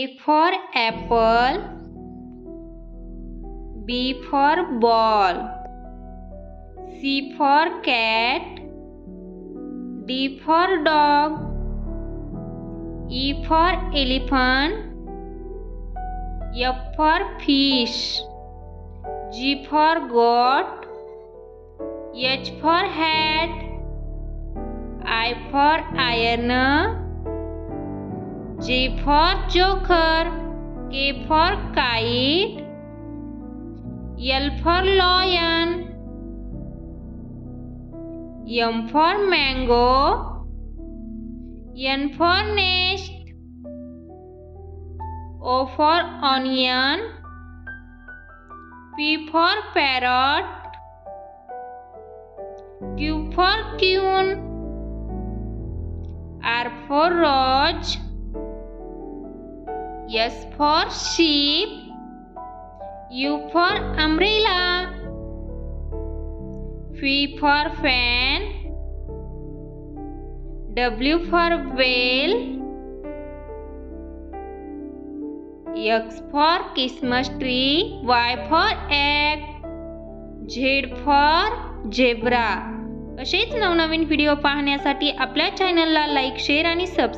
A for apple, B for ball, C for cat, D for dog, E for elephant, F for fish, G for goat, H for hat, I for iron, J for joker, K for kite, L for lion, M for mango, N for nest, O for onion, P for parrot, Q for queen, R for rose, S for sheep, U for umbrella, V for fan, W for whale, X for Christmas tree, Y for egg, Z for zebra. असेच नवनवीन video पाहण्यासाठी आपल्या चॅनलला like, share आणि subscribe